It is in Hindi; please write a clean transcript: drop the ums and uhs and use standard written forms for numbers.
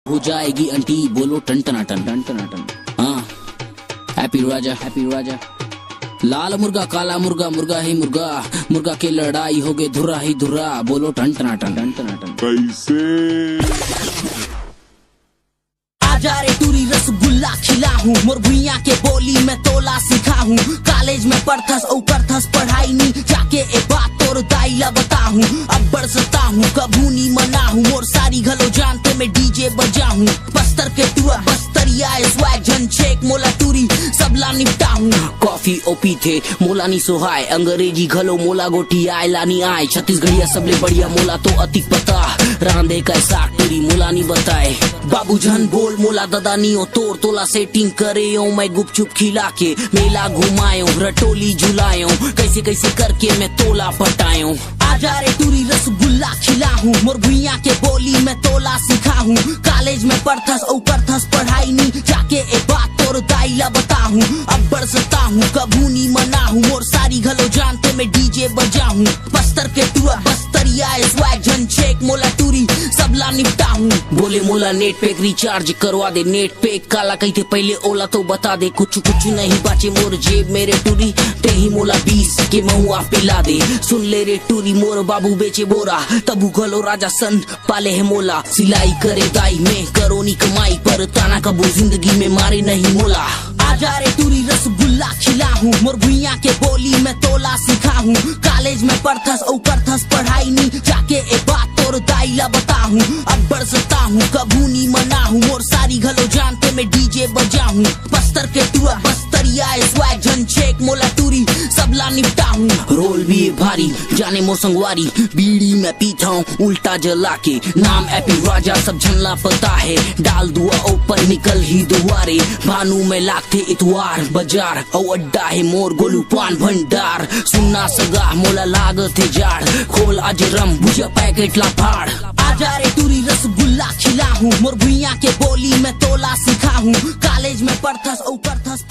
हो जाएगी अंटी बोलो टन टनाटन टन टनाटन। हाँ हैप्पी राजा हैप्पी राजा। लाल मुर्गा काला मुर्गा मुर्गा ही मुर्गा, मुर्गा के लड़ाई हो गए धुर्रा ही धुर्रा बोलो टन टनाटन टन टनाटन। कैसे आजा रे टूरी रसगुल्ला खिला हूँ, मोर भुइया के बोली में तोला सिखा हूँ। कॉलेज में पढ़थस औ करथस पढ़ाई नी, जाके ए बात तोर दाइला बता हूँ। अब बरसता हूँ कभू नी मना हूँ, मोर सारी घलो जानते मैं डीजे बजा हूँ। बस्तर के टूर बस्तरिया स्वैग जन छेक मोला टूरी सबला निपटा हूँ। कॉफी ओपी थे मोला नी सोहाय, अंग्रेजी घलो मोला गोटी आय लानी आय। छत्तीसगढ़िया सबले बढ़िया मोला तो अतिक पता, रांधे कैसा टूरी मोला नी बताए। बाबू जन बोल मोला ददा नी ओ तोर तोला सेटिंग करे ओ, मैं गुपचुप खिला के मेला घुमायो रटोली झुलायो, कैसे कैसे करके मैं तोला पटायो। आजा रे टूरी रसगुल्ला खिला हूँ, मोर भुइया के बोली में तोला सिखा हूँ। कॉलेज में पढ़थस औ करथस पढ़ाई नी, जाके ए बात तोर दाइला बता हूँ। अब बरसता हूँ कभू नी मना हूँ, मोर सारी घलो जानते मैं डीजे बजा हूँ। बस्तर के टूर बस्तरिया स्वैग जन छेक मोला टूरी सबला निपटा हूँ। बोले मोला नेट पैक रिचार्ज करवा दे, नेट पैक काला कहते पहले ओला तो बता दे। कुछ कुछ नहीं बाचे मोर जेब मेरे टूरी, ते ही मोला 20 के महुआ पिला दे। सुन ले रे टूरी मोर बाबू बेचे बोरा, तबु घलो राजा सन पाले है मोला। सिलाई करे दाई में करो नी कमाई, पर ताना कबू जिंदगी में मारे नहीं मोला। आजा रे टूरी रसगुल्ला खिला हूँ, मोर भुइया के बोली में तोला सिखा हूँ। कॉलेज में पढ़थस औ करथस पढ़ाई नी, जाके ए बात तोर दाइला बता हूँ। अब बरसता हूँ कभू नी मना हूँ, मोर सारी घलो जानते मैं डीजे बजा हूँ। बस्तर के टूर बस्तरिया स्वैग जन छेक मोला टूरी सबला निपटा हूँ। रोल भी है भारी जाने मोर संगवारी, बीड़ी में पीता हूँ उल्टा जला के। नाम हैप्पी राजा सब झनला पता है, डाल दुआ ऊपर निकल ही दुआरे। भानु में लागते इतवार बाजार, औ अड्डा है मोर गोलू पान भंडार। सुनना सगा मोला लागत है जाड़, खोल आज रम भुजा पैकेट ला फाड़। आजा रे टूरी रसगुल्ला खिला हूँ, मोर भुइया के बोली में तोला सिखा हूँ। कॉलेज में पढ़थस औ करथस